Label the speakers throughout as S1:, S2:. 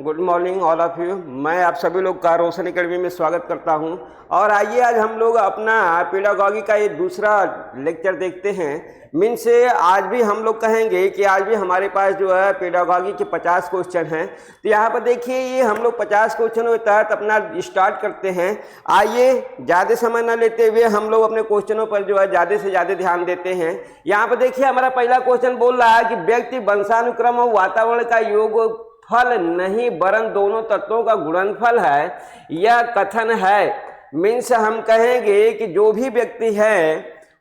S1: Good morning all of you. मैं आप सभी लोग का रोशन एकेडमी में स्वागत करता हूं। और आइए आज हम लोग अपना पेडागॉजी का ये दूसरा लेक्चर देखते हैं। मीन से आज भी हम लोग कहेंगे कि आज भी हमारे पास जो है पेडागॉजी के 50 क्वेश्चन हैं। तो यहाँ पर देखिए ये हम लोग 50 क्वेश्चनों के तहत अपना स्टार्ट करते हैं। आइए ज़्यादा समय न लेते हुए हम लोग अपने क्वेश्चनों पर जो है ज़्यादा से ज़्यादा ध्यान देते हैं। यहाँ पर देखिए हमारा पहला क्वेश्चन बोल रहा है कि व्यक्ति वंशानुक्रम और वातावरण का योग फल नहीं वरन दोनों तत्वों का गुणनफल है, यह कथन है। मीन्स हम कहेंगे कि जो भी व्यक्ति है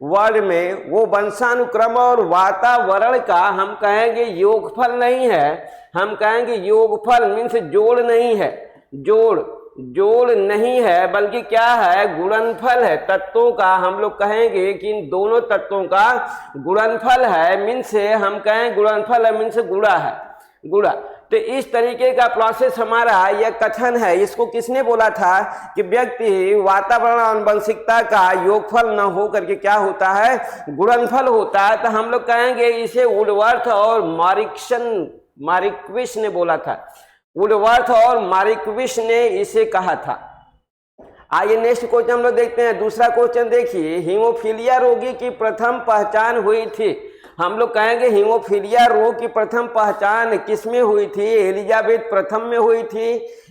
S1: वर्ल्ड में वो वंशानुक्रम और वातावरण का हम कहेंगे योगफल नहीं है। हम कहेंगे योगफल मीन्स जोड़ नहीं है, जोड़ नहीं है, बल्कि क्या है गुणनफल है। तत्वों का हम लोग कहेंगे कि इन दोनों तत्वों का गुणनफल है। मीन्स हम कहें गुणनफल है, मीन्स गुणा। तो इस तरीके का प्रोसेस हमारा यह कथन है। इसको किसने बोला था कि व्यक्ति वातावरण और आनुवंशिकता का योगफल न हो करके क्या होता है गुणनफल होता है। तो हम लोग कहेंगे इसे वुडवर्थ और मारिक्विस ने बोला था। वुडवर्थ और मारिक्विस ने इसे कहा था। आइए नेक्स्ट क्वेश्चन हम लोग देखते हैं। दूसरा क्वेश्चन देखिए, हीमोफीलिया रोगी की प्रथम पहचान हुई थी। हम लोग कहेंगे हीमोफीलिया रोग की प्रथम पहचान किसमें हुई थी? एलिजाबेथ प्रथम में हुई थी,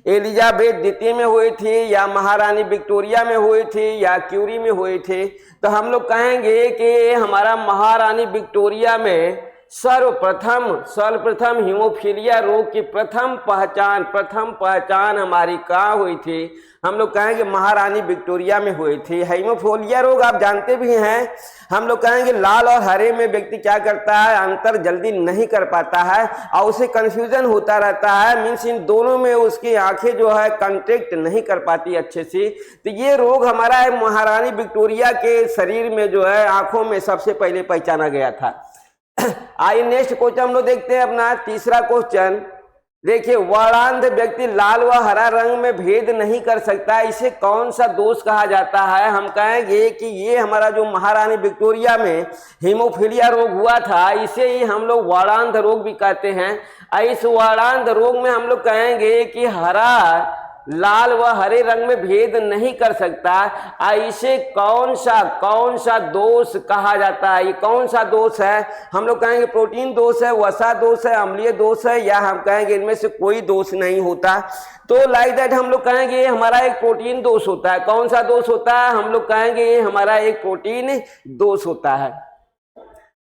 S1: एलिजाबेथ द्वितीय में हुई थी, या महारानी विक्टोरिया में हुई थी, या क्यूरी में हुई थी? तो हम लोग कहेंगे कि हमारा महारानी विक्टोरिया में सर्वप्रथम हीमोफीलिया रोग की प्रथम पहचान हमारी कहाँ हुई थी? हम लोग कहेंगे महारानी विक्टोरिया में हुई थी। हीमोफीलिया रोग आप जानते भी हैं, हम लोग कहेंगे लाल और हरे में व्यक्ति क्या करता है अंतर जल्दी नहीं कर पाता है और उसे कंफ्यूजन होता रहता है। मीन्स इन दोनों में उसकी आंखें जो है कांटेक्ट नहीं कर पाती अच्छे से। तो ये रोग हमारा है महारानी विक्टोरिया के शरीर में जो है आंखों में सबसे पहले पहचाना गया था। आइए नेक्स्ट क्वेश्चन हम लोग देखते हैं। अपना तीसरा क्वेश्चन देखिए, वर्णांध व्यक्ति लाल व हरा रंग में भेद नहीं कर सकता, इसे कौन सा दोष कहा जाता है? हम कहेंगे कि ये हमारा जो महारानी विक्टोरिया में हीमोफीलिया रोग हुआ था इसे ही हम लोग वर्णांध रोग भी कहते हैं। इस वर्णांध रोग में हम लोग कहेंगे कि हरा लाल व हरे रंग में भेद नहीं कर सकता, इसे कौन सा दोष कहा जाता है? ये कौन सा दोष है? हम लोग कहेंगे प्रोटीन दोष है, वसा दोष है, अम्लीय दोष है, या हम कहेंगे इनमें से कोई दोष नहीं होता। तो लाइक दैट हम लोग कहेंगे ये हमारा एक प्रोटीन दोष होता है। कौन सा दोष होता है? हम लोग कहेंगे ये हमारा एक प्रोटीन दोष होता है।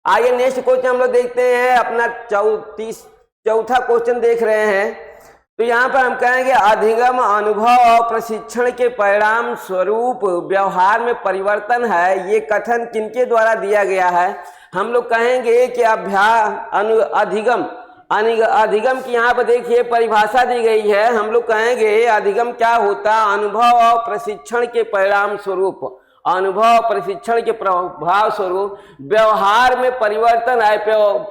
S1: आइए नेक्स्ट क्वेश्चन हम लोग देखते हैं। अपना चौथा क्वेश्चन देख रहे हैं। तो यहाँ पर हम कहेंगे अधिगम अनुभव और प्रशिक्षण के परिणाम स्वरूप व्यवहार में परिवर्तन है, ये कथन किनके द्वारा दिया गया है? हम लोग कहेंगे कि अधिगम की यहाँ पर देखिए परिभाषा दी गई है। हम लोग कहेंगे अधिगम क्या होता है? अनुभव और प्रशिक्षण के परिणाम स्वरूप, अनुभव प्रशिक्षण के प्रभाव स्वरूप व्यवहार में परिवर्तन है।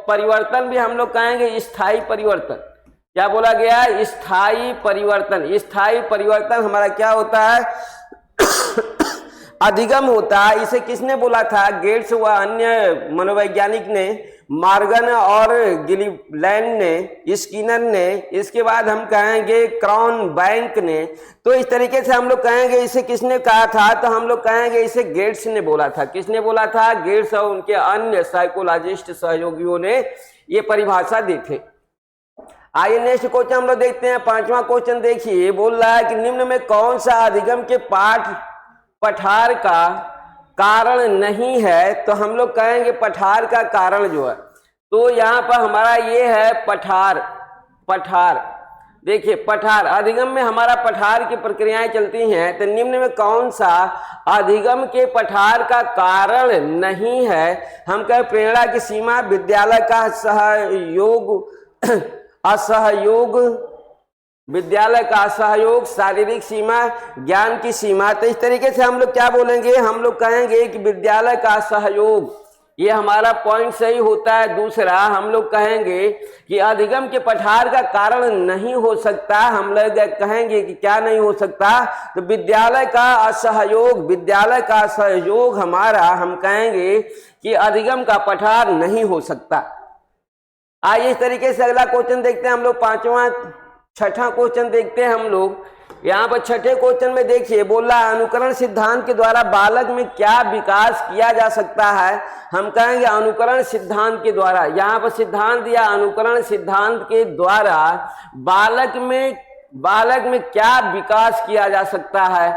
S1: परिवर्तन भी हम लोग कहेंगे स्थायी परिवर्तन। क्या बोला गया? स्थायी परिवर्तन हमारा क्या होता है? अधिगम होता है। इसे किसने बोला था? गेट्स व अन्य मनोवैज्ञानिक ने, मॉर्गन और गिलीलैंड ने, स्किनर ने, इसके बाद हम कहेंगे क्रॉन बैंक ने। तो इस तरीके से हम लोग कहेंगे इसे किसने कहा था? तो हम लोग कहेंगे इसे गेट्स ने बोला था। किसने बोला था? गेट्स और उनके अन्य साइकोलॉजिस्ट सहयोगियों ने ये परिभाषा दी थी। आइए नेक्स्ट क्वेश्चन हम लोग देखते हैं। पांचवा क्वेश्चन देखिए, बोल रहा है कि निम्न में कौन सा अधिगम के पठार का कारण नहीं है? तो हम लोग कहेंगे पठार का कारण जो है, तो यहाँ पर हमारा ये है पठार। देखिए पठार, अधिगम में हमारा पठार की प्रक्रियाएं चलती हैं। तो निम्न में कौन सा अधिगम के पठार का कारण नहीं है? हम कहें प्रेरणा की सीमा, विद्यालय का विद्यालय का असहयोग, शारीरिक सीमा, ज्ञान की सीमा। तो इस तरीके से हम लोग क्या बोलेंगे? हम लोग कहेंगे कि विद्यालय का असहयोग, ये हमारा पॉइंट सही होता है। दूसरा हम लोग कहेंगे कि अधिगम के पठार का कारण नहीं हो सकता। हम लोग कहेंगे कि क्या नहीं हो सकता? तो विद्यालय का असहयोग हमारा हम कहेंगे कि अधिगम का पठार नहीं हो सकता। आइए इस तरीके से अगला क्वेश्चन देखते हैं हम लोग। छठा क्वेश्चन देखते हैं हम लोग। यहाँ पर छठे क्वेश्चन में देखिए बोल रहा है अनुकरण सिद्धांत के द्वारा बालक में क्या विकास किया जा सकता है। हम कहेंगे अनुकरण सिद्धांत के द्वारा, यहाँ पर सिद्धांत दिया अनुकरण सिद्धांत के द्वारा बालक में क्या विकास किया जा सकता है।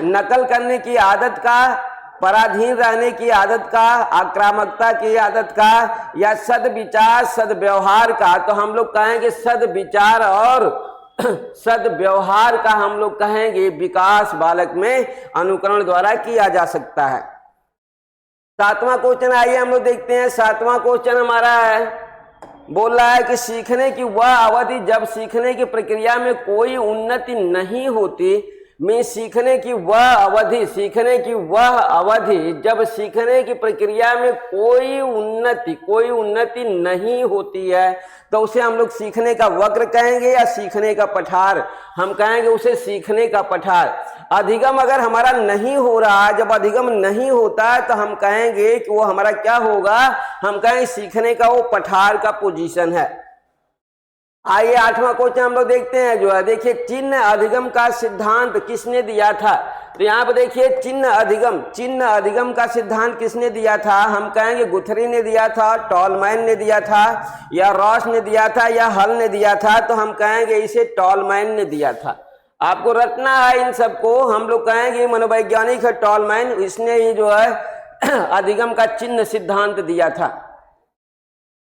S1: नकल करने की आदत का, पराधीन रहने की आदत का, आक्रामकता की आदत का, या सद्विचार सद्व्यवहार का। तो हम लोग कहेंगे सद्विचार और सद्व्यवहार का हम लोग कहेंगे विकास बालक में अनुकरण द्वारा किया जा सकता है। सातवां क्वेश्चन आइए हम लोग देखते हैं। सातवां क्वेश्चन हमारा है, बोल रहा है कि सीखने की वह अवधि जब सीखने की प्रक्रिया में कोई उन्नति नहीं होती, में सीखने की वह अवधि जब सीखने की प्रक्रिया में कोई उन्नति नहीं होती है, तो उसे हम लोग सीखने का वक्र कहेंगे या सीखने का पठार। हम कहेंगे उसे सीखने का पठार। अधिगम अगर हमारा नहीं हो रहा, जब अधिगम नहीं होता है तो हम कहेंगे कि वो हमारा क्या होगा, हम कहेंगे सीखने का वो पठार का पोजीशन है। आइए आठवां क्वेश्चन हम लोग देखते हैं जो है, देखिए चिन्ह अधिगम का सिद्धांत किसने दिया था। तो यहाँ पर देखिए चिन्ह अधिगम का सिद्धांत किसने दिया था। हम कहेंगे गुथरी ने दिया था, टॉलमैन ने दिया था, या रॉस ने दिया था, या हल ने दिया था। तो हम कहेंगे इसे टॉलमैन ने दिया था। आपको रटना है इन सबको। हम लोग कहेंगे मनोवैज्ञानिक है टॉलमैन, इसने ही जो है अधिगम का चिन्ह सिद्धांत दिया था।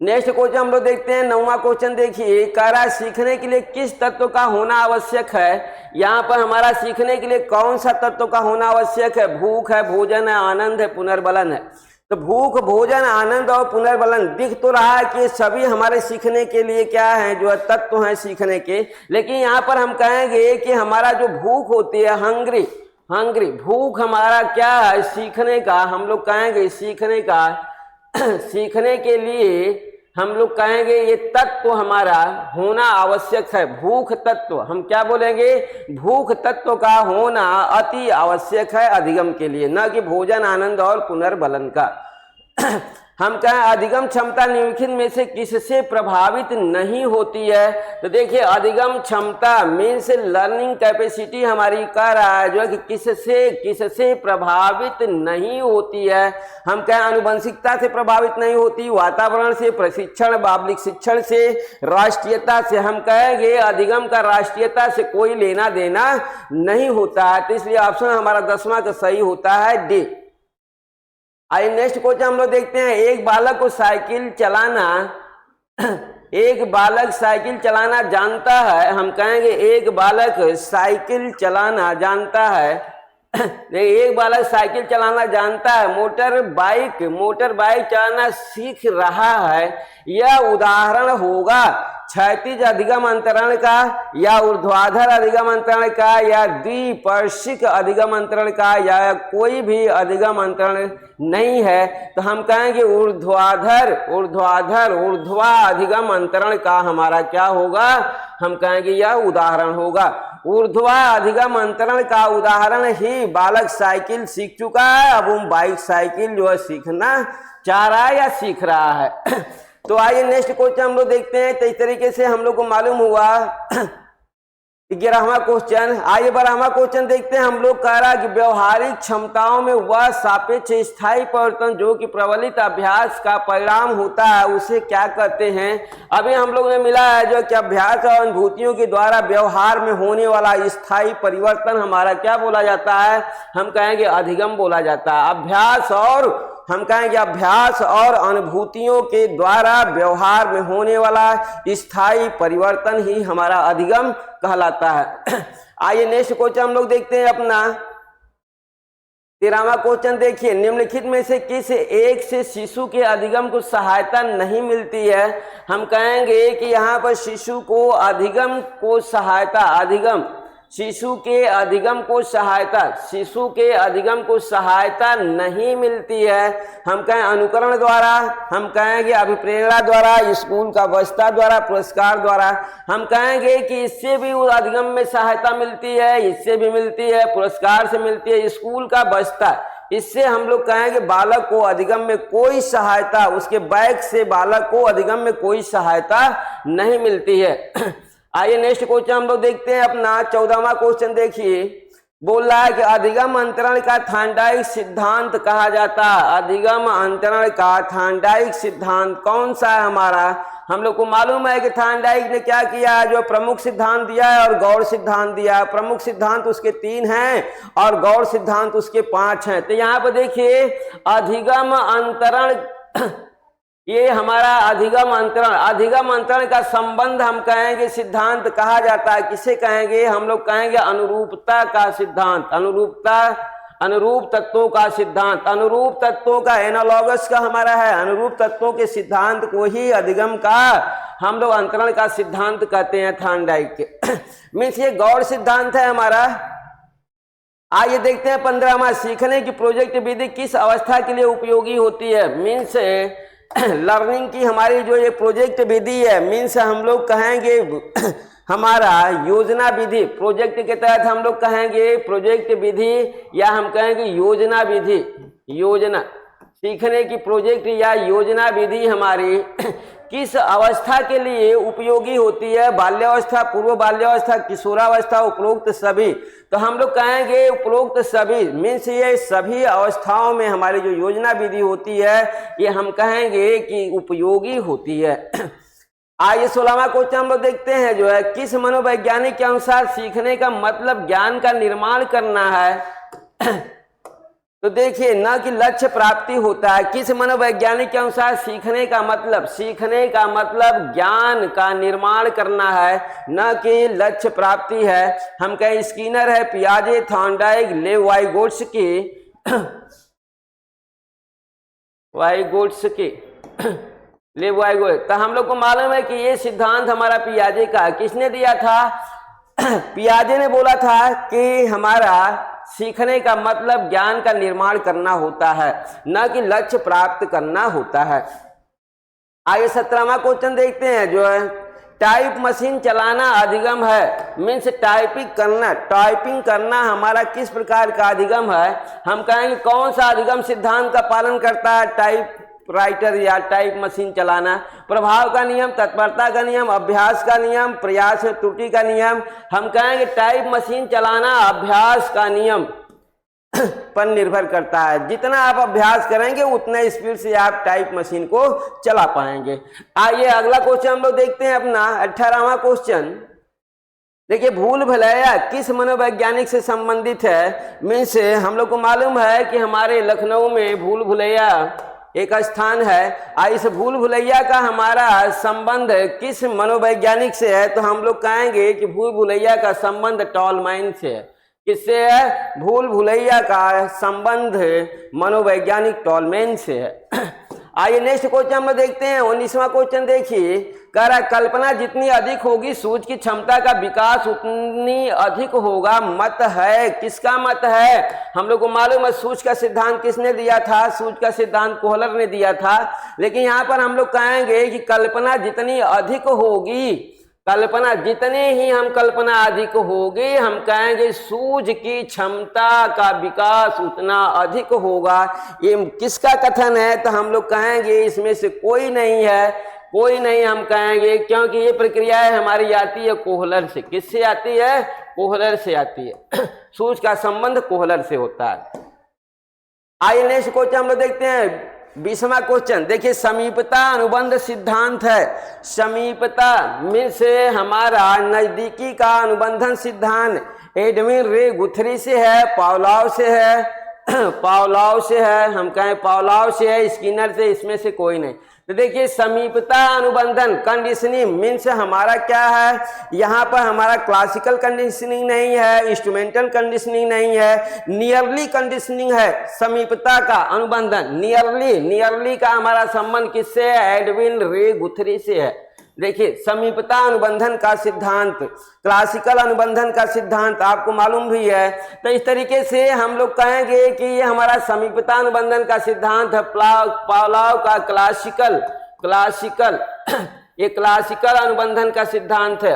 S1: नेक्स्ट क्वेश्चन हम लोग देखते हैं। नौवां क्वेश्चन देखिए, कह रहा है सीखने के लिए किस तत्व का होना आवश्यक है। यहाँ पर हमारा सीखने के लिए कौन सा तत्व का होना आवश्यक है। भूख है, भोजन है, आनंद है, पुनर्बलन है। तो भूख, भोजन, आनंद और पुनर्बलन दिख तो रहा है कि सभी हमारे सीखने के लिए क्या है, जो है तत्व हैं सीखने के। लेकिन यहाँ पर हम कहेंगे कि हमारा जो भूख होती है, हंग्री भूख हमारा क्या है, सीखने का। हम लोग कहेंगे सीखने का, सीखने के लिए हम लोग कहेंगे ये तत्व हमारा होना आवश्यक है। भूख तत्व, हम क्या बोलेंगे, भूख तत्व का होना अति आवश्यक है अधिगम के लिए, न कि भोजन, आनंद और पुनर्बलन का। हम कहें अधिगम क्षमता निम्नलिखित में से किससे प्रभावित नहीं होती है। तो देखिए अधिगम क्षमता मीन्स लर्निंग कैपेसिटी हमारी कह रहा है जो है कि किससे प्रभावित नहीं होती है। हम कहें आनुवंशिकता से प्रभावित नहीं होती, वातावरण से, प्रशिक्षण, बाबलिक शिक्षण से, राष्ट्रीयता से। हम कहेंगे अधिगम का राष्ट्रीयता से कोई लेना देना नहीं होता है। तो इसलिए ऑप्शन हमारा 10वां का सही होता है डी। आइए नेक्स्ट क्वेश्चन हम लोग देखते हैं। एक बालक साइकिल चलाना जानता है। हम कहेंगे एक बालक साइकिल चलाना जानता है। एक बालक साइकिल चलाना जानता है, मोटर बाइक चलाना सीख रहा है। यह उदाहरण होगा क्षैतिज अधिगम अंतरण का, या ऊर्ध्वाधर अधिगम अंतरण का, या द्विपार्श्विक अधिगम अंतरण का, या कोई भी अधिगम अंतरण नहीं है। तो हम कहेंगे ऊर्ध्वा अधिगम अंतरण का हमारा क्या होगा, हम कहेंगे यह उदाहरण होगा। ऊर्ध्वा अधिगम अंतरण का उदाहरण ही बालक साइकिल सीख चुका है। अब हम बाइक साइकिल जो है सीखना चाह रहा है या सीख रहा है। तो आइए नेक्स्ट क्वेश्चन हम लोग देखते हैं। तो इस तरीके से हम लोग को मालूम हुआ 11वां क्वेश्चन। आइए 12वां क्वेश्चन देखते हैं। हम लोग कह रहा है कि व्यवहारिक क्षमताओं में वह सापेक्ष स्थायी परिवर्तन जो कि प्रबलित अभ्यास का परिणाम होता है उसे क्या कहते हैं। अभी हम लोग ने मिला है जो कि अभ्यास और अनुभूतियों के द्वारा व्यवहार में होने वाला स्थायी परिवर्तन हमारा क्या बोला जाता है, हम कहेंगे अधिगम बोला जाता है। हम कहेंगे अभ्यास और अनुभूतियों के द्वारा व्यवहार में होने वाला स्थायी परिवर्तन ही हमारा अधिगम कहलाता है। आइए नेक्स्ट क्वेश्चन हम लोग देखते हैं अपना 13वां क्वेश्चन। देखिए निम्नलिखित में से किस एक से शिशु के अधिगम को सहायता नहीं मिलती है। हम कहेंगे कि यहाँ पर शिशु के अधिगम को सहायता नहीं मिलती है। हम कहें अनुकरण द्वारा, हम कहेंगे अभिप्रेरणा द्वारा, स्कूल का बस्ता द्वारा, पुरस्कार द्वारा। हम कहेंगे कि इससे भी अधिगम में सहायता मिलती है, इससे भी मिलती है, पुरस्कार से मिलती है, स्कूल का बस्ता, इससे हम लोग कहेंगे बालक को अधिगम में कोई सहायता, उसके बैग से बालक को अधिगम में कोई सहायता नहीं मिलती है। आइए नेक्स्ट क्वेश्चन हम लोग देखते हैं अपना 14वां क्वेश्चन। देखिए बोल रहा है कि अधिगम अंतरण का थार्डाइक सिद्धांत कहा जाता है। अधिगम अंतरण का थार्डाइक सिद्धांत कौन सा है हमारा? हम लोग को मालूम है कि थार्डाइक ने क्या किया है, जो प्रमुख सिद्धांत दिया है और गौड़ सिद्धांत दिया है। प्रमुख सिद्धांत उसके 3 हैं और गौड़ सिद्धांत उसके 5 हैं। तो यहाँ पर देखिए अधिगम अंतरण, ये हमारा अधिगम अंतरण का संबंध हम कहेंगे सिद्धांत कहा जाता है। किसे कहेंगे? हम लोग कहेंगे अनुरूपता का सिद्धांत। अनुरूप तत्वों का सिद्धांत, अनुरूप तत्वों का, एनालॉगस का हमारा है। अनुरूप तत्वों के सिद्धांत को ही अधिगम का हम लोग अंतरण का सिद्धांत कहते हैं थार्डाइक के। मीन्स ये गौड़ सिद्धांत है हमारा। आइए देखते हैं 15वां, सीखने की प्रोजेक्ट विधि किस अवस्था के लिए उपयोगी होती है? मीन्स लर्निंग की हमारी जो ये प्रोजेक्ट विधि है, मीन्स हम लोग कहेंगे हमारा योजना विधि। प्रोजेक्ट के तहत हम लोग कहेंगे प्रोजेक्ट विधि या हम कहेंगे योजना विधि। योजना, सीखने की प्रोजेक्ट या योजना विधि हमारी किस अवस्था के लिए उपयोगी होती है? बाल्यावस्था, पूर्व बाल्यावस्था, किशोरावस्था, उपरोक्त सभी। तो हम लोग कहेंगे उपरोक्त सभी, मीन्स ये सभी अवस्थाओं में हमारी जो योजना विधि होती है ये हम कहेंगे कि उपयोगी होती है। आइए 16वां क्वेश्चन हम लोग देखते हैं, जो है किस मनोवैज्ञानिक के अनुसार सीखने का मतलब ज्ञान का निर्माण करना है? तो देखिए न कि लक्ष्य प्राप्ति होता है। किस मनोवैज्ञानिक के अनुसार सीखने का मतलब ज्ञान का निर्माण करना है, न कि लक्ष्य प्राप्ति है। हम कहें स्किनर है, पियाजे, थॉर्नडाइक, लेव वाइगोट्स्की। तो हम लोग को मालूम है कि ये सिद्धांत हमारा पियाजे का। किसने दिया था? पियाजे ने बोला था कि हमारा सीखने का मतलब ज्ञान का निर्माण करना होता है, न कि लक्ष्य प्राप्त करना होता है। आइए 17वां क्वेश्चन देखते हैं, जो है टाइप मशीन चलाना अधिगम है। मीन्स टाइपिंग करना हमारा किस प्रकार का अधिगम है? हम कहेंगे कौन सा अधिगम सिद्धांत का पालन करता है? टाइप राइटर या टाइप मशीन चलाना। प्रभाव का नियम, तत्परता का नियम, अभ्यास का नियम, प्रयास में त्रुटि का नियम। हम कहेंगे टाइप मशीन चलाना अभ्यास का नियम पर निर्भर करता है। जितना आप अभ्यास करेंगे उतना स्पीड से आप टाइप मशीन को चला पाएंगे। आइए अगला क्वेश्चन हम लोग देखते हैं अपना 18वां क्वेश्चन। देखिए भूल भुलैया किस मनोवैज्ञानिक से संबंधित है? मीन्स हम लोग को मालूम है कि हमारे लखनऊ में भूल भुलैया एक स्थान है। इस भूल भुलैया का हमारा संबंध किस मनोवैज्ञानिक से है? तो हम लोग कहेंगे कि भूल भुलैया का संबंध टॉलमैन से है। किससे है? भूल भुलैया का संबंध मनोवैज्ञानिक टॉलमैन से है। आइए नेक्स्ट क्वेश्चन हम लोग देखते हैं 19वां क्वेश्चन। देखिए कह रहा है कल्पना जितनी अधिक होगी सूझ की क्षमता का विकास उतनी अधिक होगा। मत है, किसका मत है? हम लोग को मालूम है सूझ का सिद्धांत किसने दिया था? सूझ का सिद्धांत कोहलर ने दिया था। लेकिन यहाँ पर हम लोग कहेंगे कि कल्पना जितनी अधिक होगी, कल्पना जितने ही हम कल्पना अधिक होगी, हम कहेंगे सूझ की क्षमता का विकास उतना अधिक होगा। ये किसका कथन है? तो हम लोग कहेंगे इसमें से कोई नहीं है, कोई नहीं हम कहेंगे, क्योंकि ये प्रक्रियाएं हमारी आती है कोहलर से। किससे आती है? कोहलर से आती है। सूझ का संबंध कोहलर से होता है। आइए नेक्स्ट क्वेश्चन हम लोग देखते हैं 20वां क्वेश्चन। देखिए समीपता अनुबंध सिद्धांत है। समीपता में से हमारा नजदीकी का अनुबंधन सिद्धांत एडविन रे गुथरी से है, पावलॉव से है, पावलॉव से है, हम कहें पावलॉव से है, स्किनर से, इसमें से कोई नहीं। तो देखिए समीपता अनुबंधन कंडीशनिंग मीन्स हमारा क्या है? यहाँ पर हमारा क्लासिकल कंडीशनिंग नहीं है, इंस्ट्रूमेंटल कंडीशनिंग नहीं है, नियरली कंडीशनिंग है। समीपता का अनुबंधन नियरली का हमारा संबंध किससे है? एडविन रे गुथरी से है। देखिए समीपता अनुबंधन का सिद्धांत, क्लासिकल अनुबंधन का सिद्धांत आपको मालूम भी है। तो इस तरीके से हम लोग कहेंगे कि ये हमारा समीपता अनुबंधन का सिद्धांत है। पावलॉव का क्लासिकल ये क्लासिकल अनुबंधन का सिद्धांत है।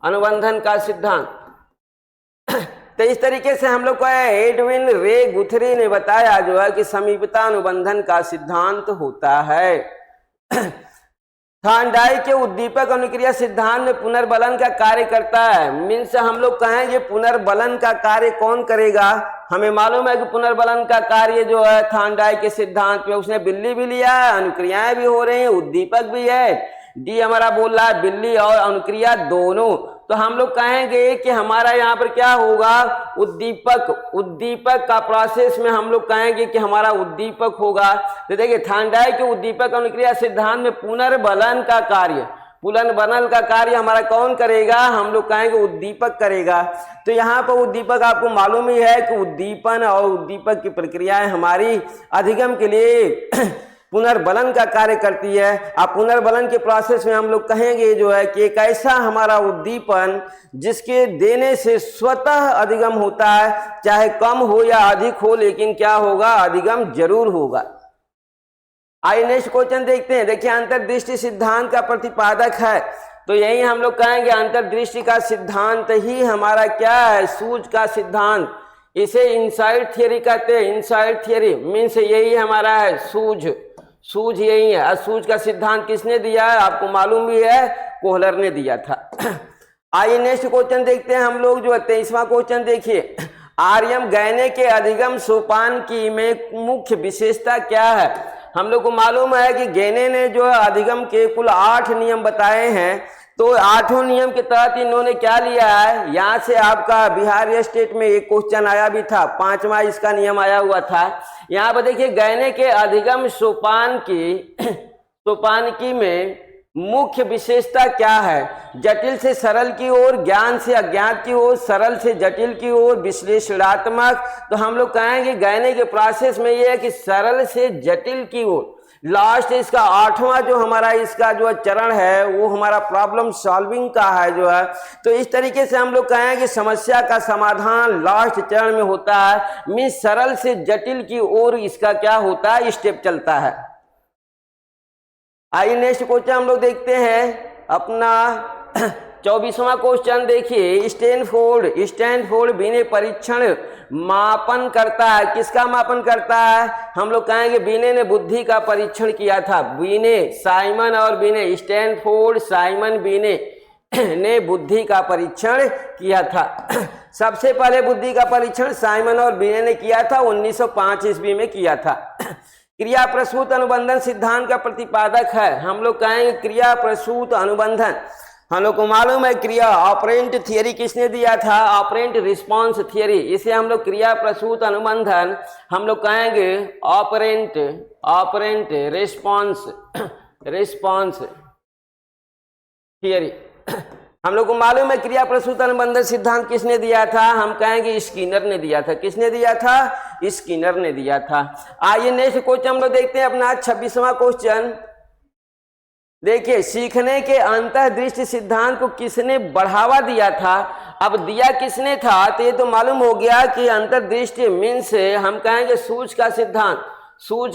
S1: अनुबंधन का सिद्धांत। तो इस तरीके से हम लोग को एडविन रे गुथरी ने बताया जो है कि समीपता अनुबंधन का सिद्धांत होता है। थानडाई के उद्दीपक अनुक्रिया सिद्धांत में पुनर्बलन का कार्य करता है। मीन्स हम लोग कहेंगे पुनर्बलन का कार्य कौन करेगा? हमें मालूम है कि पुनर्बलन का कार्य जो है थानडाई के सिद्धांत में उसने बिल्ली भी लिया है, अनुक्रियाएं भी हो रही हैं, उद्दीपक भी है। डी हमारा बोल रहा है बिल्ली और अनुक्रिया दोनों। तो हम लोग कहेंगे कि हमारा यहाँ पर क्या होगा? उद्दीपक का प्रोसेस में हम लोग कहेंगे कि हमारा उद्दीपक होगा। तो देखिए थानडाई के उद्दीपक अनुक्रिया सिद्धांत में पुनर्बलन का कार्य हमारा कौन करेगा? हम लोग कहेंगे उद्दीपक करेगा। तो यहाँ पर उद्दीपक आपको मालूम ही है कि उद्दीपन और उद्दीपक की प्रक्रियाएं हमारी अधिगम के लिए पुनर्बलन का कार्य करती है। अब पुनर्बलन के प्रोसेस में हम लोग कहेंगे जो है कि एक ऐसा हमारा उद्दीपन जिसके देने से स्वतः अधिगम होता है, चाहे कम हो या अधिक हो, लेकिन क्या होगा? अधिगम जरूर होगा। आइए नेक्स्ट क्वेश्चन देखते हैं। देखिए अंतर्दृष्टि सिद्धांत का प्रतिपादक है, तो यही हम लोग कहेंगे अंतर्दृष्टि का सिद्धांत ही हमारा क्या है? सूझ का सिद्धांत। इसे इनसाइड थियरी कहते हैं। इनसाइड थियरी मीन्स यही हमारा है सूझ यही है। सूझ का सिद्धांत किसने दिया है? आपको मालूम भी है, कोहलर ने दिया था। आइए नेक्स्ट क्वेश्चन देखते हैं हम लोग जो 23वां क्वेश्चन देखिए। आर्यम गहने के अधिगम सोपान की में मुख्य विशेषता क्या है? हम लोग को मालूम है कि गहने ने जो है अधिगम के कुल 8 नियम बताए हैं। तो 8 नियम के तहत इन्होंने क्या लिया है? यहाँ से आपका बिहार स्टेट में एक क्वेश्चन आया भी था, 5वां इसका नियम आया हुआ था। यहाँ पर देखिए गहने के अधिगम सोपान की में मुख्य विशेषता क्या है? जटिल से सरल की ओर, ज्ञान से अज्ञात की ओर, सरल से जटिल की ओर, विश्लेषणात्मक। तो हम लोग कहेंगे गहने के प्रोसेस में ये है कि सरल से जटिल की ओर। लास्ट इसका 8वां जो हमारा इसका जो चरण है वो हमारा प्रॉब्लम सॉल्विंग का है जो है। तो इस तरीके से हम लोग कहें कि समस्या का समाधान लास्ट चरण में होता है। मीन्स सरल से जटिल की ओर इसका क्या होता है? स्टेप चलता है। आइए नेक्स्ट क्वेश्चन हम लोग देखते हैं अपना 24वां क्वेश्चन। देखिए स्टैनफोर्ड बीने परीक्षण मापन करता है। किसका मापन करता है? हम लोग कहेंगे बीने ने बुद्धि का परीक्षण किया था। साइमन और बीने, स्टैनफोर्ड साइमन बीने ने बुद्धि का परीक्षण किया था। सबसे पहले बुद्धि का परीक्षण साइमन और बीने ने किया था, 1905 ईस्वी में किया था। क्रिया प्रसूत अनुबंधन सिद्धांत का प्रतिपादक है। हम लोग कहेंगे क्रिया प्रसूत अनुबंधन। हम लोग को मालूम है क्रिया ऑपरेंट थियरी किसने दिया था? Operant response theory. इसे हम लोग क्रिया प्रसूत अनुबंधन हम लोग कहेंगे ऑपरेंट रिस्पांस थियरी। हम लोग को मालूम है क्रिया प्रसूत अनुबंधन सिद्धांत किसने दिया था? हम कहेंगे स्किनर ने दिया था। किसने दिया था? स्किनर ने दिया था। आइए नेक्स्ट क्वेश्चन हम लोग देखते हैं अपना 26वां क्वेश्चन। देखिए सीखने के अंतर्दृष्टि सिद्धांत को किसने बढ़ावा दिया था? अब दिया किसने था? तो ये तो मालूम हो गया कि अंतर्दृष्टि मीन्स हम कहेंगे सूझ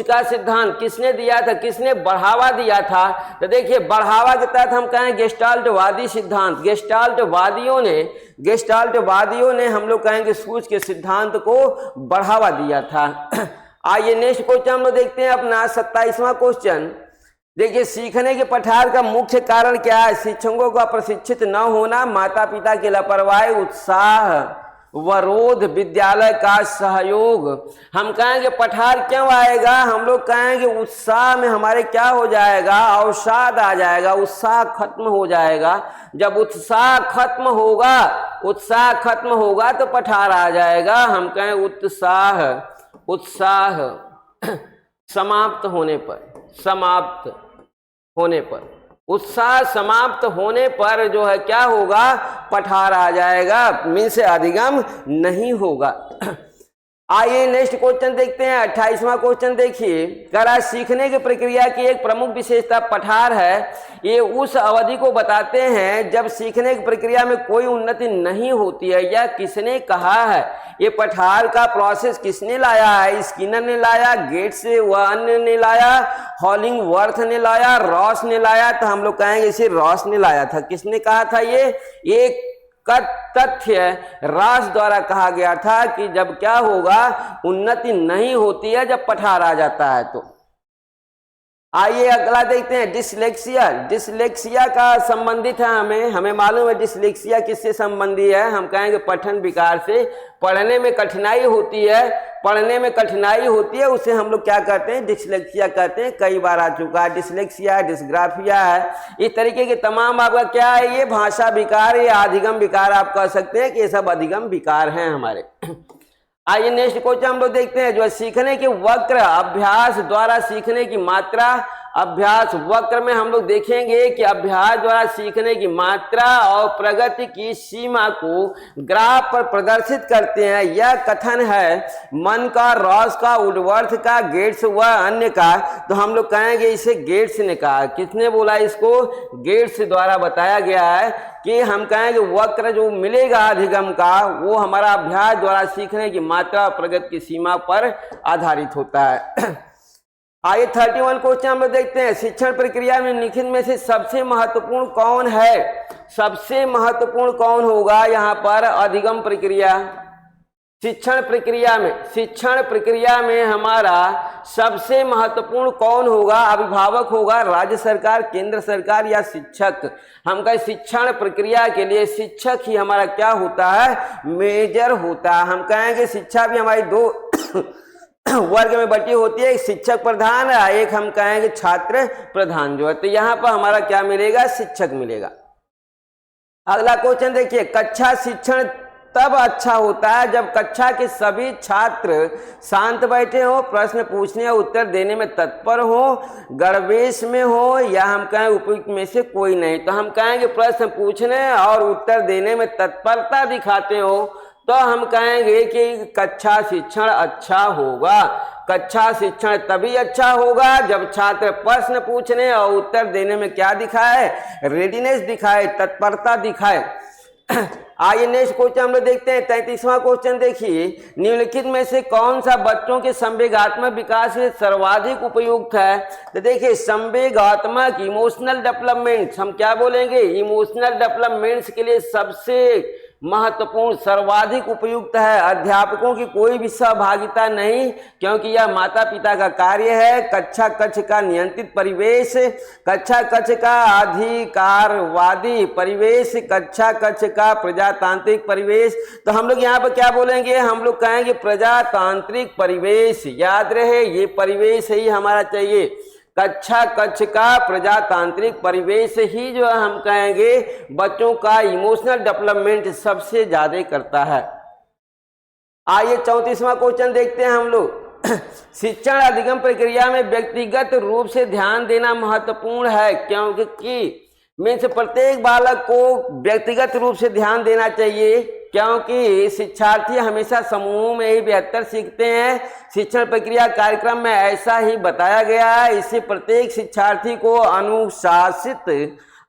S1: का सिद्धांत किसने दिया था? किसने बढ़ावा दिया था? तो देखिए बढ़ावा के तहत हम कहें गेस्टाल्टवादी सिद्धांत। गेस्टाल्टवादियों ने हम लोग कहेंगे सूझ के सिद्धांत को बढ़ावा दिया था। आइए नेक्स्ट क्वेश्चन हम लोग देखते हैं अपना 27वां क्वेश्चन। देखिए सीखने के पठार का मुख्य कारण क्या है? शिक्षकों का प्रशिक्षित न होना, माता पिता की लापरवाही, उत्साह, वरोध, विद्यालय का सहयोग। हम कहेंगे पठार क्यों आएगा? हम लोग कहेंगे उत्साह में हमारे क्या हो जाएगा? अवसाद आ जाएगा, उत्साह खत्म हो जाएगा। जब उत्साह खत्म होगा तो पठार आ जाएगा। हम कहें उत्साह समाप्त होने पर जो है क्या होगा? पठार आ जाएगा, मीन से अधिगम नहीं होगा। आइए नेक्स्ट क्वेश्चन देखते हैं 28वां क्वेश्चन। देखिए करा सीखने की प्रक्रिया की एक प्रमुख विशेषता पठार है। ये उस अवधि को बताते हैं जब सीखने की प्रक्रिया में कोई उन्नति नहीं होती है। यह किसने कहा है? ये पठार का प्रोसेस किसने लाया है? स्किनर ने लाया, गेट्स ने लाया, हॉलिंगवर्थ ने लाया, रॉस ने लाया। तो हम लोग कहेंगे इसे रॉस ने लाया था। किसने कहा था? ये एक तथ्य रॉस द्वारा कहा गया था कि जब क्या होगा? उन्नति नहीं होती है जब पठार आ जाता है। तो आइए अगला देखते हैं डिसलेक्सिया। डिसलेक्सिया का संबंधित है, हमें मालूम है डिसलेक्सिया किससे संबंधी है। हम कहेंगे पठन विकार से, पढ़ने में कठिनाई होती है, पढ़ने में कठिनाई होती है, उसे हम लोग क्या कहते हैं, डिसलेक्सिया कहते हैं। कई बार आ चुका है, डिसलेक्सिया, डिस्ग्राफिया है, इस तरीके के तमाम आपका क्या है, ये भाषा विकार, ये अधिगम विकार आप कह सकते हैं कि ये सब अधिगम विकार हैं हमारे। आइए नेक्स्ट क्वेश्चन हम लोग देखते हैं, जो है सीखने के वक्र, अभ्यास द्वारा सीखने की मात्रा। अभ्यास वक्र में हम लोग देखेंगे कि अभ्यास द्वारा सीखने की मात्रा और प्रगति की सीमा को ग्राफ पर प्रदर्शित करते हैं। यह कथन है मन का, रॉस का, वुडवर्थ का, गेट्स व अन्य का। तो हम लोग कहेंगे इसे गेट्स ने कहा। किसने बोला इसको? गेट्स द्वारा बताया गया है कि हम कहेंगे वक्र जो मिलेगा अधिगम का, वो हमारा अभ्यास द्वारा सीखने की मात्रा और प्रगति की सीमा पर आधारित होता है। आइए 31 क्वेश्चन हम लोग देखते हैं, शिक्षण प्रक्रिया में निम्नलिखित में से सबसे महत्वपूर्ण कौन है? सबसे महत्वपूर्ण कौन होगा यहाँ पर? अधिगम प्रक्रिया। शिक्षण प्रक्रिया में हमारा सबसे महत्वपूर्ण कौन होगा? अभिभावक होगा, राज्य सरकार, केंद्र सरकार या शिक्षक? हम कहें शिक्षण प्रक्रिया के लिए शिक्षक ही हमारा क्या होता है? मेजर होता है। हम कहेंगे शिक्षा भी हमारी दो वर्ग में बटी होती है, एक शिक्षक प्रधान है, एक हम कहेंगे छात्र प्रधान जो है। तो यहाँ पर हमारा क्या मिलेगा? शिक्षक मिलेगा। अगला क्वेश्चन देखिए, कक्षा शिक्षण तब अच्छा होता है जब कक्षा के सभी छात्र शांत बैठे हो, प्रश्न पूछने और उत्तर देने में तत्पर हो, गणवेश में हो, या हम कहें उपयुक्त में से कोई नहीं। तो हम कहेंगे प्रश्न पूछने और उत्तर देने में तत्परता दिखाते हो, तो हम कहेंगे कि कक्षा शिक्षण अच्छा होगा। कक्षा शिक्षण तभी अच्छा होगा जब छात्र प्रश्न पूछने और उत्तर देने में क्या दिखाए? रेडीनेस दिखाए, तत्परता दिखाए। आइए नेक्स्ट क्वेश्चन हम लोग देखते हैं, 33वां क्वेश्चन देखिए, निम्नलिखित में से कौन सा बच्चों के संवेगात्मक विकास में सर्वाधिक उपयुक्त है? तो देखिए संवेगात्मक, इमोशनल डेवलपमेंट, हम क्या बोलेंगे? इमोशनल डेवलपमेंट्स के लिए सबसे महत्वपूर्ण, सर्वाधिक उपयुक्त है। अध्यापकों की कोई भी सहभागिता नहीं, क्योंकि यह माता पिता का कार्य है। कक्षा कक्ष का नियंत्रित परिवेश, कक्षा कक्ष का अधिकारवादी परिवेश, कक्षा कक्ष का प्रजातांत्रिक परिवेश। तो हम लोग यहाँ पर क्या बोलेंगे? हम लोग कहेंगे प्रजातांत्रिक परिवेश। याद रहे ये परिवेश ही हमारा चाहिए, कक्षा कक्ष का प्रजातांत्रिक परिवेश ही जो है हम कहेंगे बच्चों का इमोशनल डेवलपमेंट सबसे ज्यादा करता है। आइए 34वां क्वेश्चन देखते हैं हम लोग, शिक्षण अधिगम प्रक्रिया में व्यक्तिगत रूप से ध्यान देना महत्वपूर्ण है, क्योंकि मीन्स प्रत्येक बालक को व्यक्तिगत रूप से ध्यान देना चाहिए, क्योंकि शिक्षार्थी हमेशा समूह में ही बेहतर सीखते हैं। शिक्षण प्रक्रिया कार्यक्रम में ऐसा ही बताया गया है। इससे प्रत्येक शिक्षार्थी को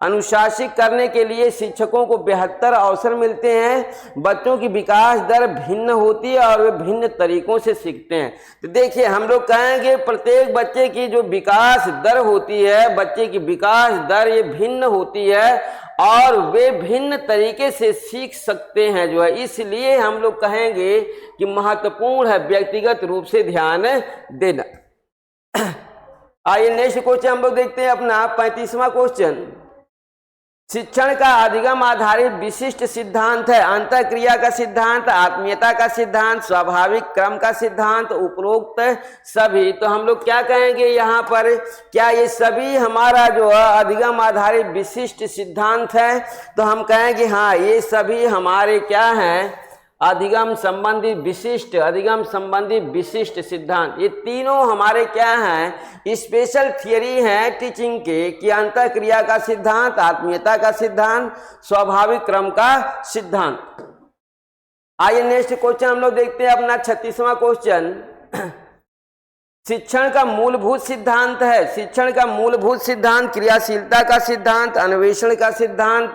S1: अनुशासित करने के लिए शिक्षकों को बेहतर अवसर मिलते हैं। बच्चों की विकास दर भिन्न होती है और वे भिन्न तरीकों से सीखते हैं। तो देखिए हम लोग कहेंगे प्रत्येक बच्चे की जो विकास दर होती है, बच्चे की विकास दर ये भिन्न होती है और वे भिन्न तरीके से सीख सकते हैं जो है। इसलिए हम लोग कहेंगे कि महत्वपूर्ण है व्यक्तिगत रूप से ध्यान देना। आइए नेक्स्ट क्वेश्चन हम लोग देखते हैं अपना 35वां क्वेश्चन, शिक्षण का अधिगम आधारित विशिष्ट सिद्धांत है। अंतःक्रिया का सिद्धांत, आत्मीयता का सिद्धांत, स्वाभाविक क्रम का सिद्धांत, उपरोक्त सभी। तो हम लोग क्या कहेंगे यहाँ पर? क्या ये सभी हमारा जो है अधिगम आधारित विशिष्ट सिद्धांत है? तो हम कहेंगे हाँ, ये सभी हमारे क्या हैं? अधिगम संबंधी विशिष्ट सिद्धांत। ये तीनों हमारे क्या हैं? स्पेशल थियरी हैं टीचिंग के, कि अंतःक्रिया का सिद्धांत, आत्मीयता का सिद्धांत, स्वाभाविक क्रम का सिद्धांत। आइए नेक्स्ट क्वेश्चन हम लोग देखते हैं अपना 36वां क्वेश्चन, शिक्षण का मूलभूत सिद्धांत है। शिक्षण का मूलभूत सिद्धांत क्रियाशीलता का सिद्धांत, अन्वेषण का सिद्धांत,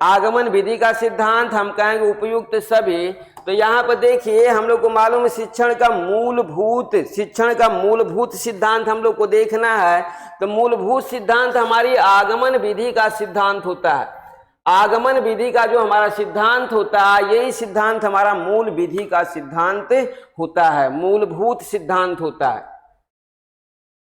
S1: आगमन विधि का सिद्धांत, हम कहेंगे उपयुक्त सभी। तो यहाँ पर देखिए हम लोग को मालूम है शिक्षण का मूलभूत सिद्धांत हम लोग को देखना है। तो मूलभूत सिद्धांत हमारी आगमन विधि का सिद्धांत होता है। आगमन विधि का जो हमारा सिद्धांत होता है, यही सिद्धांत हमारा मूल विधि का सिद्धांत होता है, मूलभूत सिद्धांत होता है।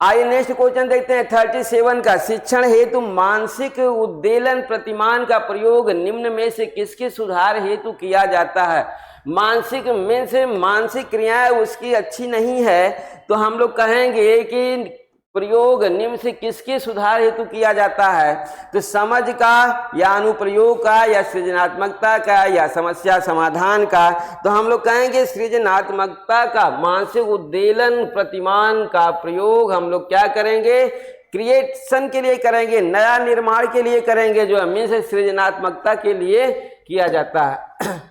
S1: आइए नेक्स्ट क्वेश्चन देखते हैं 37 का। शिक्षण हेतु मानसिक उद्वेलन प्रतिमान का प्रयोग निम्न में से किसके सुधार हेतु किया जाता है? मानसिक में से मानसिक क्रियाएं उसकी अच्छी नहीं है, तो हम लोग कहेंगे कि प्रयोग निम्न से किसके सुधार हेतु किया जाता है? तो समझ का या अनुप्रयोग का या सृजनात्मकता का या समस्या समाधान का? तो हम लोग कहेंगे सृजनात्मकता का। मानसिक उद्वेलन प्रतिमान का प्रयोग हम लोग क्या करेंगे? क्रिएशन के लिए करेंगे, नया निर्माण के लिए करेंगे, जो हमें से सृजनात्मकता के लिए किया जाता है।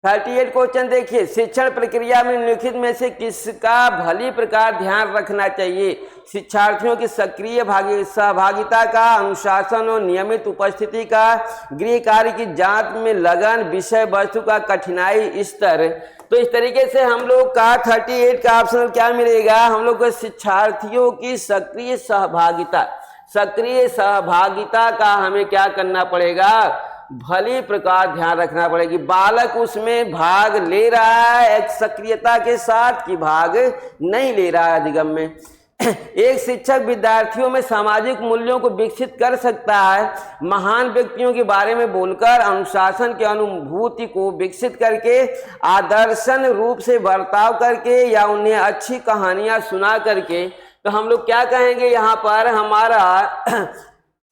S1: 38 क्वेश्चन देखिए। शिक्षण प्रक्रिया में निम्नलिखित में से किसका भली प्रकार ध्यान रखना चाहिए? शिक्षार्थियों की सक्रिय सहभागिता का, अनुशासन और नियमित उपस्थिति का, गृह कार्य की जांच में लगन, विषय वस्तु का कठिनाई स्तर। तो इस तरीके से हम लोग का 38 का ऑप्शन क्या मिलेगा? हम लोग को शिक्षार्थियों की सक्रिय सहभागिता, सक्रिय सहभागिता का हमें क्या करना पड़ेगा? भली प्रकार ध्यान रखना पड़ेगी। बालक उसमें भाग ले रहा है एक सक्रियता के साथ कि भाग नहीं ले रहा है अधिगम में। एक शिक्षक विद्यार्थियों में सामाजिक मूल्यों को विकसित कर सकता है, महान व्यक्तियों के बारे में बोलकर, अनुशासन की अनुभूति को विकसित करके, आदर्शन रूप से बर्ताव करके या उन्हें अच्छी कहानियां सुना करके। तो हम लोग क्या कहेंगे यहाँ पर? हमारा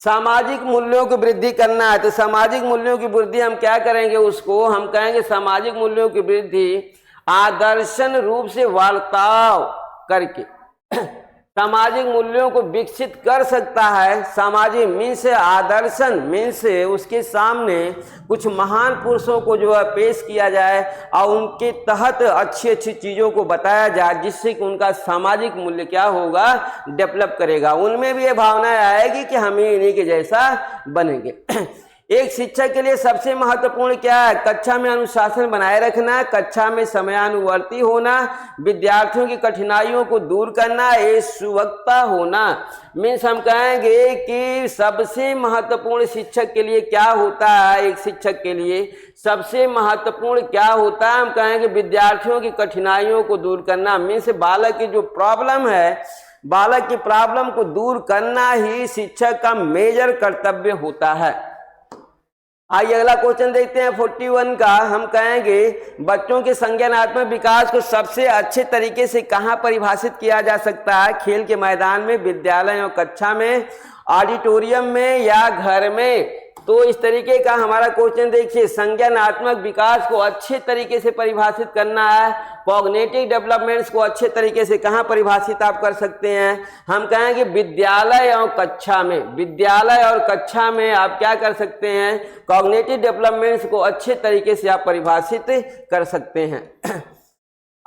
S1: सामाजिक मूल्यों की वृद्धि करना है। तो सामाजिक मूल्यों की वृद्धि हम क्या करेंगे? उसको हम कहेंगे सामाजिक मूल्यों की वृद्धि आदर्शन रूप से वार्ताव करके सामाजिक मूल्यों को विकसित कर सकता है। सामाजिक मीन से आदर्शन मीन से उसके सामने कुछ महान पुरुषों को जो है पेश किया जाए और उनके तहत अच्छी अच्छी चीज़ों को बताया जाए, जिससे कि उनका सामाजिक मूल्य क्या होगा? डेवलप करेगा। उनमें भी ये भावना आएगी कि हम इन्हीं के जैसा बनेंगे। एक शिक्षक के लिए सबसे महत्वपूर्ण क्या है? कक्षा में अनुशासन बनाए रखना, कक्षा में समयानुवर्ती होना, विद्यार्थियों की कठिनाइयों को दूर करना, सुवक्ता होना। मीन्स हम कहेंगे कि सबसे महत्वपूर्ण शिक्षक के लिए क्या होता है? एक शिक्षक के लिए सबसे महत्वपूर्ण क्या होता है? हम कहेंगे विद्यार्थियों की कठिनाइयों को दूर करना। मीन्स बालक की जो प्रॉब्लम है, बालक की प्रॉब्लम को दूर करना ही शिक्षक का मेजर कर्तव्य होता है। आइए अगला क्वेश्चन देखते हैं 41 का। हम कहेंगे बच्चों के संज्ञानात्मक विकास को सबसे अच्छे तरीके से कहाँ परिभाषित किया जा सकता है? खेल के मैदान में, विद्यालय और कक्षा में, ऑडिटोरियम में या घर में? तो इस तरीके का हमारा क्वेश्चन देखिए। संज्ञानात्मक विकास को अच्छे तरीके से परिभाषित करना है। कॉग्निटिव डेवलपमेंट्स को अच्छे तरीके से कहाँ परिभाषित आप कर सकते हैं? हम कहेंगे विद्यालय और कक्षा में। विद्यालय और कक्षा में आप क्या कर सकते हैं? कॉग्निटिव डेवलपमेंट्स को अच्छे तरीके से आप परिभाषित कर सकते हैं।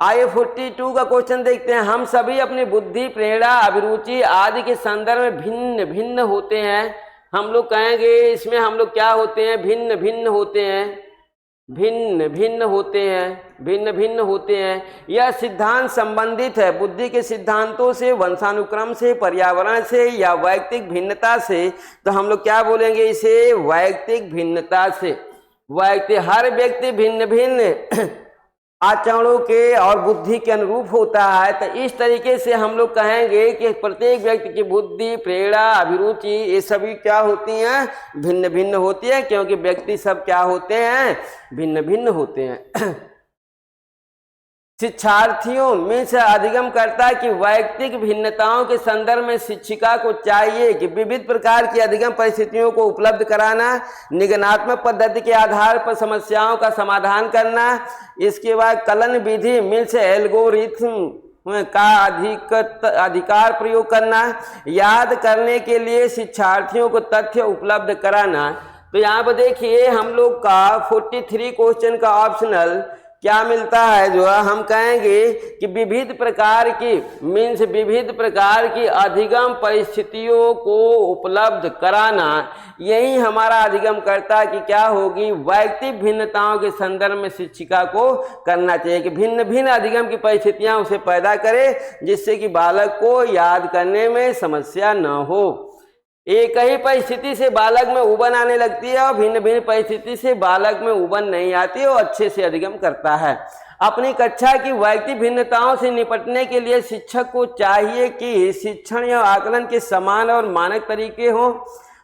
S1: आइए 42 का क्वेश्चन देखते हैं। हम सभी अपनी बुद्धि, प्रेरणा, अभिरुचि आदि के संदर्भ में भिन्न भिन्न होते हैं। हम लोग कहेंगे इसमें हम लोग क्या होते हैं? भिन्न भिन्न होते हैं, भिन्न भिन्न होते हैं, भिन्न भिन्न होते हैं। यह सिद्धांत संबंधित है बुद्धि के सिद्धांतों से, वंशानुक्रम से, पर्यावरण से या वैयक्तिक भिन्नता से। तो हम लोग क्या बोलेंगे इसे? वैयक्तिक भिन्नता से। हर व्यक्ति भिन्न भिन्न आचरणों के और बुद्धि के अनुरूप होता है। तो इस तरीके से हम लोग कहेंगे कि प्रत्येक व्यक्ति की बुद्धि, प्रेरणा, अभिरुचि ये सभी क्या होती हैं? भिन्न भिन्न होती है, क्योंकि व्यक्ति सब क्या होते हैं? भिन्न भिन्न होते हैं। शिक्षार्थियों में से अधिगम करता है कि वैयक्तिक भिन्नताओं के संदर्भ में शिक्षिका को चाहिए कि विविध प्रकार की अधिगम परिस्थितियों को उपलब्ध कराना, निगमनात्मक पद्धति के आधार पर समस्याओं का समाधान करना, इसके बाद कलन विधि मीन्स एल्गोरिथम का अधिकार प्रयोग करना, याद करने के लिए शिक्षार्थियों को तथ्य उपलब्ध कराना। तो यहाँ पर देखिए हम लोग का 43 क्वेश्चन का ऑप्शनल क्या मिलता है? जो है हम कहेंगे कि विविध प्रकार की मीन्स विविध प्रकार की अधिगम परिस्थितियों को उपलब्ध कराना, यही हमारा अधिगम करता है कि क्या होगी? वैयक्तिक भिन्नताओं के संदर्भ में शिक्षिका को करना चाहिए कि भिन्न भिन्न अधिगम की परिस्थितियां उसे पैदा करे, जिससे कि बालक को याद करने में समस्या न हो। एक ही परिस्थिति से बालक में उबन आने लगती है और भिन्न भिन्न परिस्थिति से बालक में उबन नहीं आती और अच्छे से अधिगम करता है। अपनी कक्षा की वैयक्तिक भिन्नताओं से निपटने के लिए शिक्षक को चाहिए कि शिक्षण या आकलन के समान और मानक तरीके हों।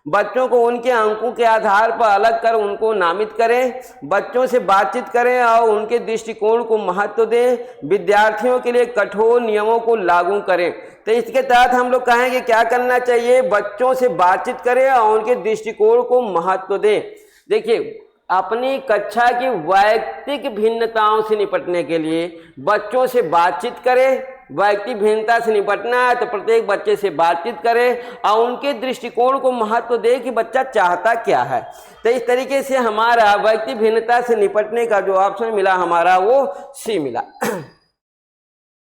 S1: बच्चों को उनके अंकों के आधार पर अलग कर उनको नामित करें, बच्चों से बातचीत करें और उनके दृष्टिकोण को महत्व दें, विद्यार्थियों के लिए कठोर नियमों को लागू करें। तो इसके तहत हम लोग कहेंगे क्या करना चाहिए, बच्चों से बातचीत करें और उनके दृष्टिकोण को महत्व दें। देखिए, अपनी कक्षा की वैयक्तिक भिन्नताओं से निपटने के लिए बच्चों से बातचीत करें। वैयक्तिक भिन्नता से निपटना है तो प्रत्येक बच्चे से बातचीत करें और उनके दृष्टिकोण को महत्व दे कि बच्चा चाहता क्या है। तो इस तरीके से हमारा वैयक्तिक भिन्नता से निपटने का जो ऑप्शन मिला हमारा वो सी मिला।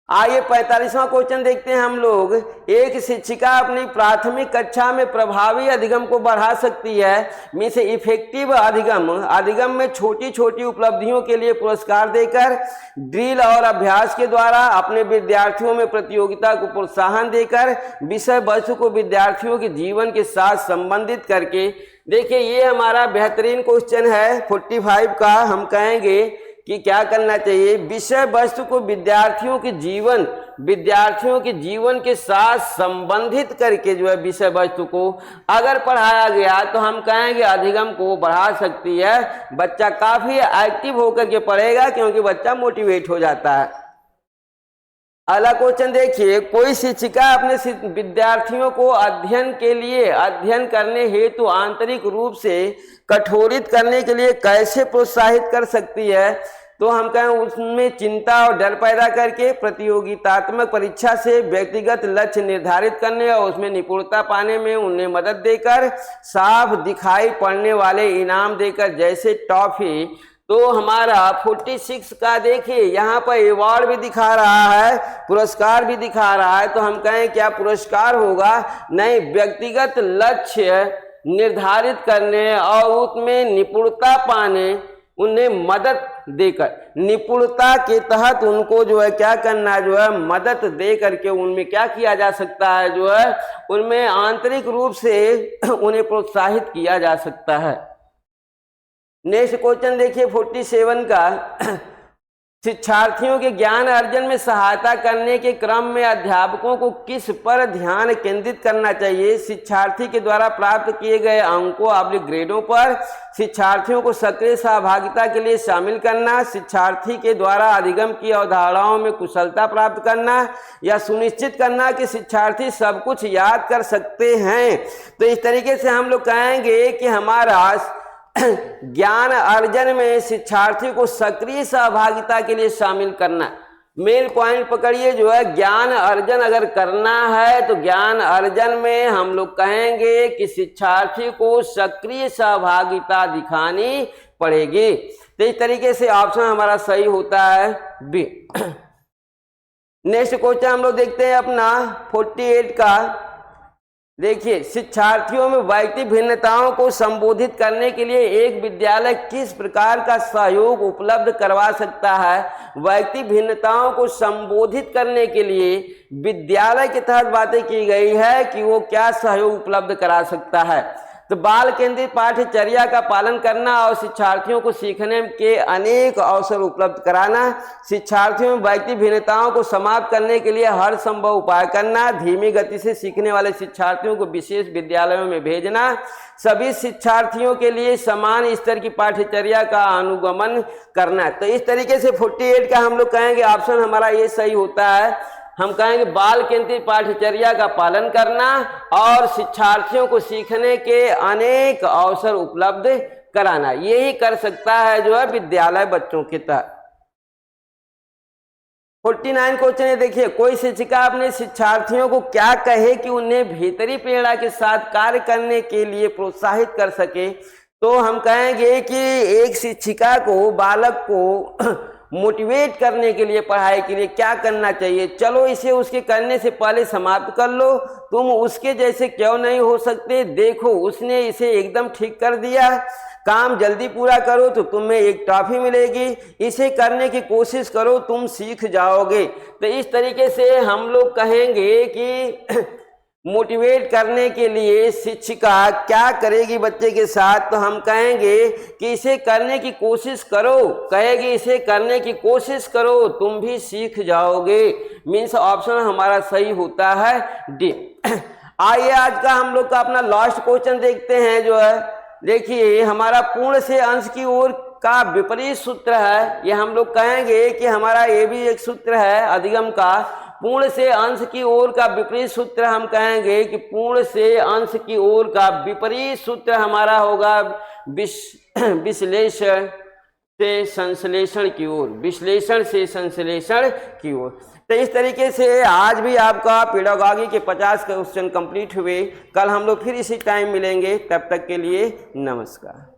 S1: आइए 45वां क्वेश्चन देखते हैं हम लोग। एक शिक्षिका अपनी प्राथमिक कक्षा में प्रभावी अधिगम को बढ़ा सकती है। मीन्स इफेक्टिव अधिगम में छोटी छोटी उपलब्धियों के लिए पुरस्कार देकर, ड्रिल और अभ्यास के द्वारा, अपने विद्यार्थियों में प्रतियोगिता को प्रोत्साहन देकर, विषय वस्तु को विद्यार्थियों के जीवन के साथ संबंधित करके। देखिए, ये हमारा बेहतरीन क्वेश्चन है 45 का। हम कहेंगे कि क्या करना चाहिए, विषय वस्तु को विद्यार्थियों के जीवन के साथ संबंधित करके जो है विषय वस्तु को अगर पढ़ाया गया तो हम कहेंगे अधिगम को बढ़ा सकती है। बच्चा काफी एक्टिव होकर के पढ़ेगा क्योंकि बच्चा मोटिवेट हो जाता है। अगला क्वेश्चन देखिए, कोई शिक्षिका अपने विद्यार्थियों को अध्ययन करने हेतु आंतरिक रूप से कठोरित करने के लिए कैसे प्रोत्साहित कर सकती है। तो हम कहें उसमें चिंता और डर पैदा करके, प्रतियोगितात्मक परीक्षा से व्यक्तिगत लक्ष्य निर्धारित करने और उसमें निपुणता पाने में उन्हें मदद देकर, साफ दिखाई पड़ने वाले इनाम देकर जैसे टॉफी। तो हमारा 46 का देखिए यहाँ पर अवार्ड भी दिखा रहा है, पुरस्कार भी दिखा रहा है। तो हम कहें क्या पुरस्कार होगा, नहीं, व्यक्तिगत लक्ष्य निर्धारित करने और उसमें निपुणता पाने उन्हें मदद देकर, निपुणता के तहत उनको जो है क्या करना, जो है मदद दे करके उनमें क्या किया जा सकता है, जो है उनमें आंतरिक रूप से उन्हें प्रोत्साहित किया जा सकता है। नेक्स्ट क्वेश्चन देखिए 47 का। शिक्षार्थियों के ज्ञान अर्जन में सहायता करने के क्रम में अध्यापकों को किस पर ध्यान केंद्रित करना चाहिए। शिक्षार्थी के द्वारा प्राप्त किए गए अंकों ग्रेडों पर, शिक्षार्थियों को सक्रिय सहभागिता के लिए शामिल करना, शिक्षार्थी के द्वारा अधिगम की अवधारणाओं में कुशलता प्राप्त करना, या सुनिश्चित करना कि शिक्षार्थी सब कुछ याद कर सकते हैं। तो इस तरीके से हम लोग कहेंगे कि हमारा ज्ञान अर्जन में शिक्षार्थी को सक्रिय सहभागिता के लिए शामिल करना। मेन पॉइंट पकड़िए, जो है ज्ञान अर्जन अगर करना है तो ज्ञान अर्जन में हम लोग कहेंगे कि शिक्षार्थी को सक्रिय सहभागिता दिखानी पड़ेगी। तो इस तरीके से ऑप्शन हमारा सही होता है बी। नेक्स्ट क्वेश्चन हम लोग देखते हैं अपना 48 का। देखिए, शिक्षार्थियों में वैयक्तिक भिन्नताओं को संबोधित करने के लिए एक विद्यालय किस प्रकार का सहयोग उपलब्ध करवा सकता है। वैयक्तिक भिन्नताओं को संबोधित करने के लिए विद्यालय के तहत बातें की गई है कि वो क्या सहयोग उपलब्ध करा सकता है। तो बाल केंद्रित पाठ्यचर्या का पालन करना और शिक्षार्थियों को सीखने के अनेक अवसर उपलब्ध कराना, शिक्षार्थियों में वैयक्तिक भिन्नताओं को समाप्त करने के लिए हर संभव उपाय करना, धीमी गति से सीखने वाले शिक्षार्थियों को विशेष विद्यालयों में भेजना, सभी शिक्षार्थियों के लिए समान स्तर की पाठ्यचर्या का अनुगमन करना। तो इस तरीके से 48 का हम लोग कहेंगे ऑप्शन हमारा ये सही होता है। हम कहेंगे बाल केंद्रित पाठ्यचर्या का पालन करना और शिक्षार्थियों को सीखने के अनेक अवसर उपलब्ध कराना, यही कर सकता है जो है विद्यालय बच्चों के तहत। 49 क्वेश्चन है, देखिए, कोई शिक्षिका अपने शिक्षार्थियों को क्या कहे कि उन्हें भीतरी प्रेरणा के साथ कार्य करने के लिए प्रोत्साहित कर सके। तो हम कहेंगे कि एक शिक्षिका को बालक को मोटिवेट करने के लिए, पढ़ाई के लिए क्या करना चाहिए। चलो इसे उसके करने से पहले समाप्त कर लो, तुम उसके जैसे क्यों नहीं हो सकते, देखो उसने इसे एकदम ठीक कर दिया, काम जल्दी पूरा करो तो तुम्हें एक टॉफी मिलेगी, इसे करने की कोशिश करो, तुम सीख जाओगे। तो इस तरीके से हम लोग कहेंगे कि मोटिवेट करने के लिए शिक्षिका क्या करेगी बच्चे के साथ, तो हम कहेंगे कि इसे करने की कोशिश करो, कहेगी इसे करने की कोशिश करो, तुम भी सीख जाओगे। मीन्स ऑप्शन हमारा सही होता है डी। आइए आज का हम लोग का अपना लास्ट क्वेश्चन देखते हैं जो है, देखिए हमारा पूर्ण से अंश की ओर का विपरीत सूत्र है। ये हम लोग कहेंगे कि हमारा ये भी एक सूत्र है अधिगम का, पूर्ण से अंश की ओर का विपरीत सूत्र हम कहेंगे कि पूर्ण से अंश की ओर का विपरीत सूत्र हमारा होगा विश्लेषण से संश्लेषण की ओर, विश्लेषण से संश्लेषण की ओर। तो इस तरीके से आज भी आपका पेडागॉजी के 50 क्वेश्चन कंप्लीट हुए। कल हम लोग फिर इसी टाइम मिलेंगे, तब तक के लिए नमस्कार।